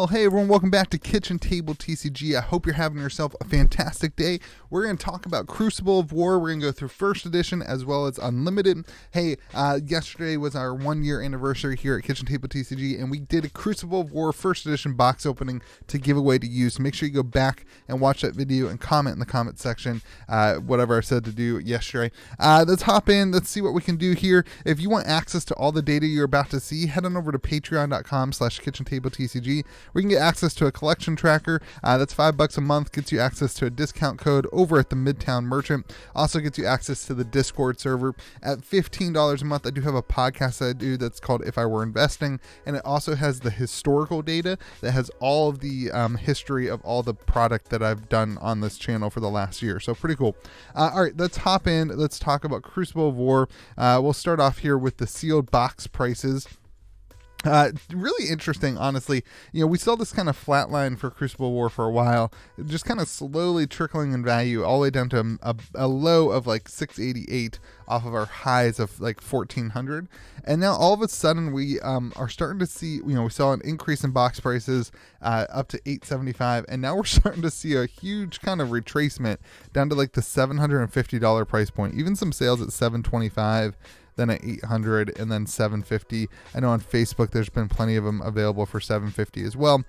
Well, hey everyone, welcome back to Kitchen Table TCG. I hope you're having yourself a fantastic day. We're going to talk about Crucible of War. We're going to go through first edition as well as Unlimited. Hey, yesterday was our 1 year anniversary here at Kitchen Table TCG, and we did a Crucible of War first edition box opening to give away to you. So make sure you go back and watch that video and comment in the comment section whatever I said to do yesterday. Let's hop in. Let's see what we can do here. If you want access to all the data you're about to see, head on over to patreon.com/KitchenTableTCG. We can get access to a collection tracker. That's $5 a month. Gets you access to a discount code over at the Midtown Merchant. Also gets you access to the Discord server. At $15 a month, I do have a podcast that I do that's called If I Were Investing, and it also has the historical data that has all of the history of all the product that I've done on this channel for the last year. So pretty cool. All right, let's hop in. Let's talk about Crucible of War. We'll start off here with the sealed box prices. Really interesting, honestly. You know, we saw this kind of flat line for Crucible War for a while, just kind of slowly trickling in value all the way down to a low of like 688 off of our highs of like 1400. And now all of a sudden we are starting to see, you know, we saw an increase in box prices up to 875, and now we're starting to see a huge kind of retracement down to like the $750 price point. Even some sales at 725. Then at 800, and then 750. I know on Facebook there's been plenty of them available for 750 as well.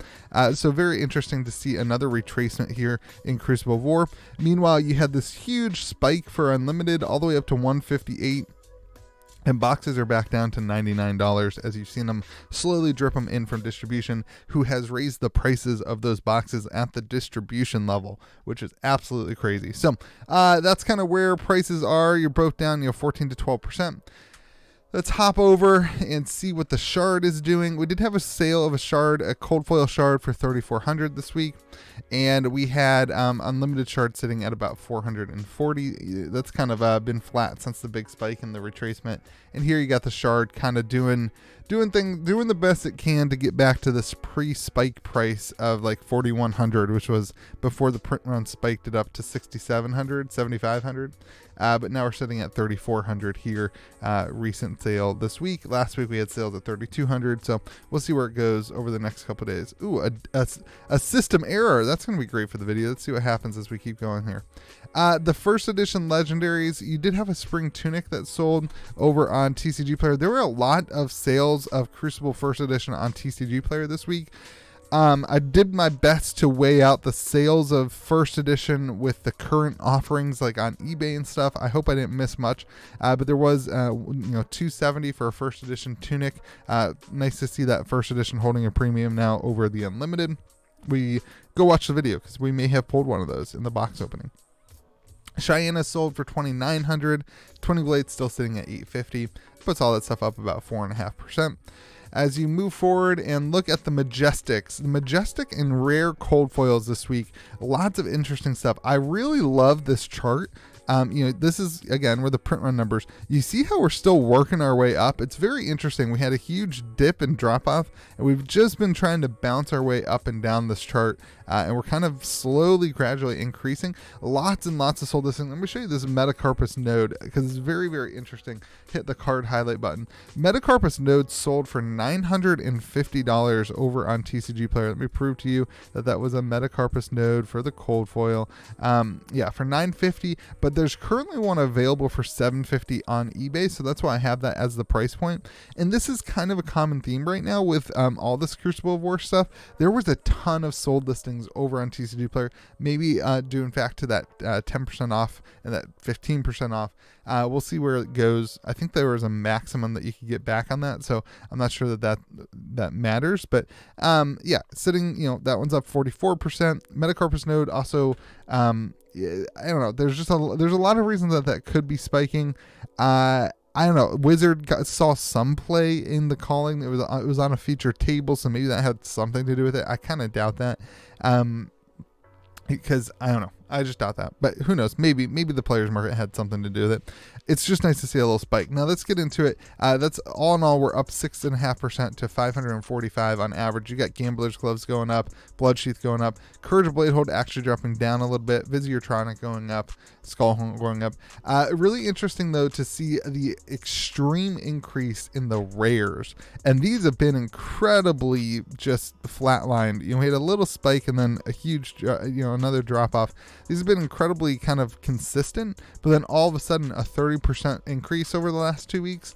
So very interesting to see another retracement here in Crucible of War. Meanwhile, you had this huge spike for Unlimited all the way up to 158. And boxes are back down to $99 as you've seen them slowly drip them in from distribution, who has raised the prices of those boxes at the distribution level, which is absolutely crazy. So that's kind of where prices are. You're both down, 14 to 12%. Let's hop over and see what the shard is doing. We did have a sale of a shard, a cold foil shard for $3,400 this week. And we had Unlimited shard sitting at about $440. That's kind of been flat since the big spike in the retracement. And here you got the shard kind of doing the best it can to get back to this pre-spike price of like $4,100, which was before the print run spiked it up to $6,700, $7,500. But now we're sitting at $3,400 here. Recent sale this week. Last week we had sales at $3,200. So we'll see where it goes over the next couple of days. Ooh, a system error. That's going to be great for the video. Let's see what happens as we keep going here. The first edition legendaries, you did have a spring tunic that sold over on TCG Player. There were a lot of sales of Crucible first edition on TCG Player this week. I did my best to weigh out the sales of first edition with the current offerings like on eBay and stuff. I hope I didn't miss much, but there was $270 for a first edition tunic. Nice to see that first edition holding a premium now over the Unlimited. We go watch the video because we may have pulled one of those in the box opening. Cheyenne sold for $2,900. 20 Blades still sitting at $850. Puts all that stuff up about 4.5%. As you move forward and look at the Majestics, the Majestic and rare cold foils this week, lots of interesting stuff. I really love this chart. This is, again, where the print run numbers. You see how we're still working our way up? It's very interesting. We had a huge dip and drop off, and we've just been trying to bounce our way up and down this chart, and we're kind of slowly, gradually increasing. Lots and lots of sold this. And let me show you this Metacarpus node, because it's very, very interesting. Hit the card highlight button. Metacarpus node sold for $950 over on TCG Player. Let me prove to you that that was a Metacarpus node for the cold foil. For $950, but there's currently one available for $750 on eBay, so that's why I have that as the price point. And this is kind of a common theme right now with all this Crucible of War stuff. There was a ton of sold listings over on TCG Player, maybe due in fact to that 10% off and that 15% off. We'll see where it goes. I think there was a maximum that you could get back on that, so I'm not sure that matters. But sitting, that one's up 44%. Metacarpus node also, I don't know. There's a lot of reasons that could be spiking. I don't know. Wizard saw some play in the calling. It was on a featured table, so maybe that had something to do with it. I kind of doubt that. Because I don't know. I just doubt that. But who knows? Maybe the players market had something to do with it. It's just nice to see a little spike. Now let's get into it. That's all in all, we're up 6.5% to 545 on average. You got Gambler's Gloves going up, Bloodsheath going up, Courage Bladehold actually dropping down a little bit, Visiertronic going up, Skullhorn going up. Really interesting though to see the extreme increase in the rares, and these have been incredibly just flatlined. You know, we had a little spike and then a huge, another drop off. These have been incredibly kind of consistent, but then all of a sudden a 30% increase over the last 2 weeks.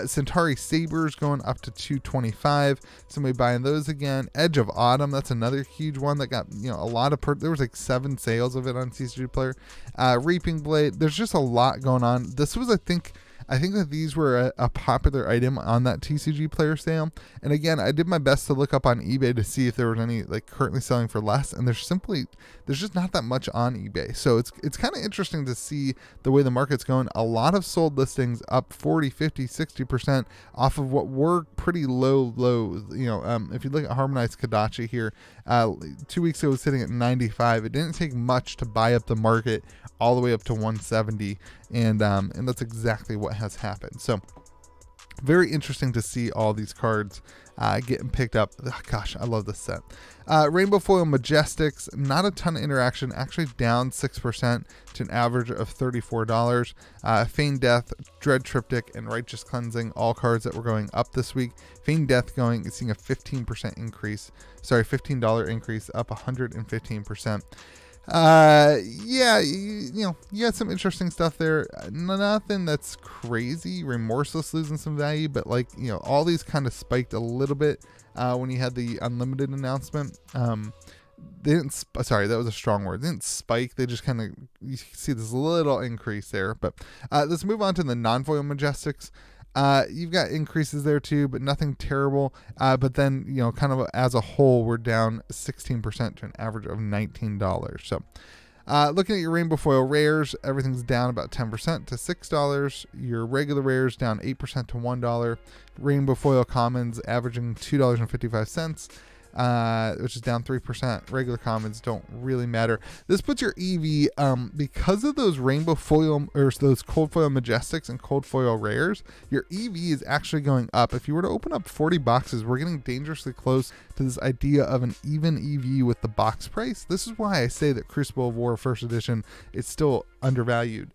Centauri Sabers going up to 225. Somebody buying those again. Edge of Autumn, that's another huge one that got a lot of there was like 7 sales of it on TCG Player. Reaping Blade, there's just a lot going on. This was, I think that these were a popular item on that TCG Player sale. And again, I did my best to look up on eBay to see if there was any like currently selling for less, and there's just not that much on eBay. So it's kind of interesting to see the way the market's going. A lot of sold listings up 40, 50, 60% off of what were pretty low lows. If you look at Harmonized Kodachi here, 2 weeks ago it was sitting at 95. It didn't take much to buy up the market all the way up to 170, and that's exactly what has happened. So very interesting to see all these cards getting picked up. Oh, gosh, I love this set. Rainbow Foil Majestics, not a ton of interaction, actually down 6% to an average of $34. Feigned Death, Dread Triptych, and Righteous Cleansing, all cards that were going up this week. Feigned Death seeing a 15% increase, $15 increase, up 115%. You had some interesting stuff there. Nothing that's crazy. Remorseless losing some value, but all these kind of spiked a little bit when you had the Unlimited announcement. They didn't. Sorry, that was a strong word. They didn't spike. They just kind of, you see this little increase there. But let's move on to the non-foil Majestics. You've got increases there too, but nothing terrible. But then, kind of as a whole, we're down 16% to an average of $19. So, looking at your rainbow foil rares, everything's down about 10% to $6. Your regular rares down 8% to $1. Rainbow foil commons averaging $2.55. Which is down 3%. Regular commons don't really matter. This puts your EV, because of those rainbow foil or those cold foil Majestics and cold foil rares, your EV is actually going up. If you were to open up 40 boxes, we're getting dangerously close to this idea of an even EV with the box price. This is why I say that Crucible of War First Edition is still undervalued.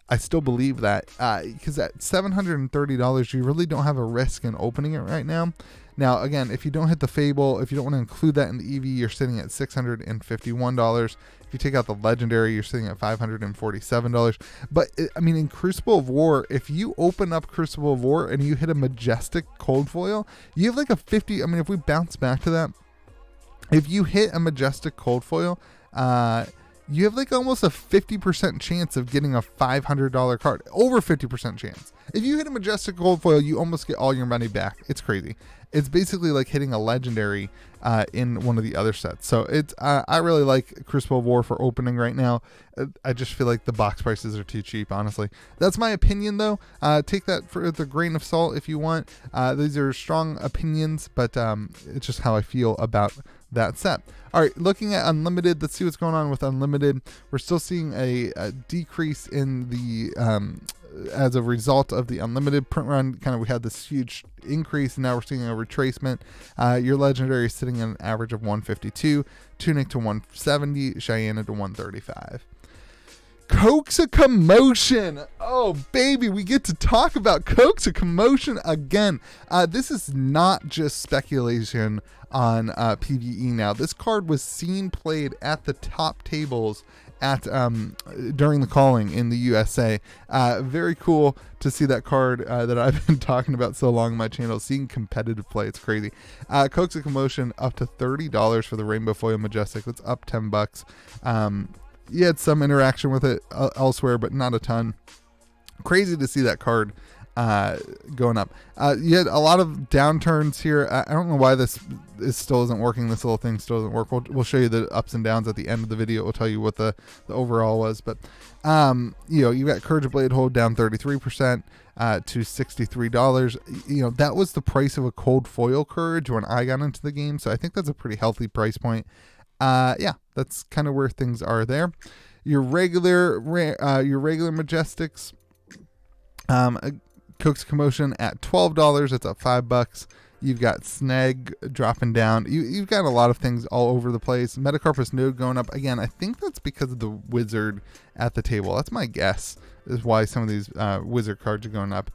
I still believe that, because at $730, you really don't have a risk in opening it right now. Now, again, if you don't hit the Fable, if you don't want to include that in the EV, you're sitting at $651. If you take out the Legendary, you're sitting at $547. But, in Crucible of War, if you open up Crucible of War and you hit a Majestic cold foil, you have like a 50, if we bounce back to that, if you hit a Majestic cold foil, you have like almost a 50% chance of getting a $500 card. Over 50% chance. If you hit a Majestic Gold Foil, you almost get all your money back. It's crazy. It's basically like hitting a Legendary in one of the other sets. So it's I really like Crucible of War for opening right now. I just feel like the box prices are too cheap, honestly. That's my opinion, though. Take that for the grain of salt if you want. These are strong opinions, but it's just how I feel about that set. All right, looking at Unlimited, let's see what's going on with Unlimited. We're still seeing a decrease in the as a result of the Unlimited print run. We had this huge increase, and now we're seeing a retracement. Your Legendary is sitting at an average of 152, Tunic to 170, Cheyenne to 135. Cokes a Commotion. Oh, baby, we get to talk about Cokes a Commotion again. This is not just speculation on PvE now. This card was seen played at the top tables at during the calling in the USA. Very cool to see that card that I've been talking about so long on my channel, seeing competitive play. It's crazy. Cokes a Commotion up to $30 for the Rainbow Foil Majestic. That's up $10. You had some interaction with it elsewhere, but not a ton. Crazy to see that card going up. You had a lot of downturns here. I don't know why this still isn't working. This little thing still doesn't work. We'll show you the ups and downs at the end of the video. We'll tell you what the overall was. But you got Courage of Bladehold down 33% to $63. That was the price of a cold foil Courage when I got into the game. So I think that's a pretty healthy price point. Yeah, that's kind of where things are there. Your regular Majestics, Coke's Commotion at $12. It's up $5. You've got Snag dropping down. You've got a lot of things all over the place. Metacarpus Node going up. Again, I think that's because of the wizard at the table. That's my guess, is why some of these wizard cards are going up,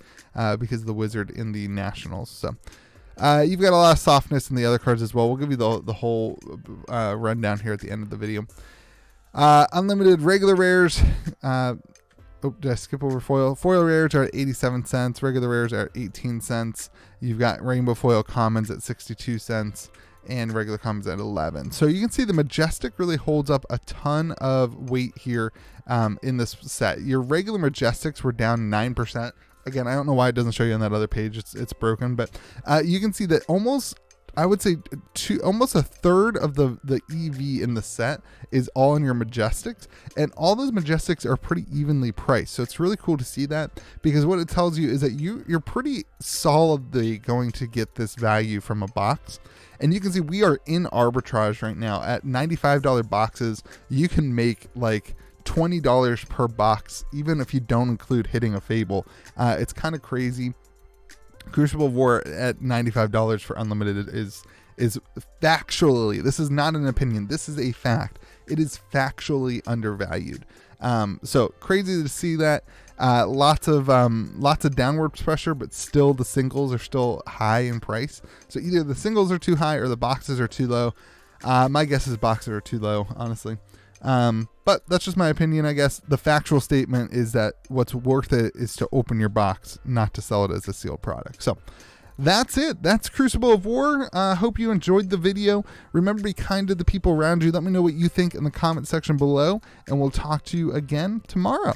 because of the wizard in the nationals. So you've got a lot of softness in the other cards as well. We'll give you the whole rundown here at the end of the video. Unlimited regular rares. Did I skip over foil? Foil rares are at 87 cents. Regular rares are at 18 cents. You've got rainbow foil commons at 62 cents and regular commons at 11. So you can see the Majestic really holds up a ton of weight here in this set. Your regular Majestics were down 9%. Again, I don't know why it doesn't show you on that other page. It's broken, but you can see that almost, I would say almost a third of the EV in the set is all in your Majestics, and all those Majestics are pretty evenly priced. So it's really cool to see that, because what it tells you is that you're pretty solidly going to get this value from a box. And you can see we are in arbitrage right now at $95 boxes. You can make like $20 per box, even if you don't include hitting a Fable. It's kind of crazy. Crucible War at $95 for unlimited is factually, this is not an opinion, this is a fact. It is factually undervalued. So crazy to see that. Lots of downward pressure, but still the singles are still high in price. So either the singles are too high or the boxes are too low. My guess is boxes are too low, honestly. But that's just my opinion, I guess. The factual statement is that what's worth it is to open your box, not to sell it as a sealed product. So that's it. That's Crucible of War. Hope you enjoyed the video. Remember to be kind to the people around you. Let me know what you think in the comment section below, and we'll talk to you again tomorrow.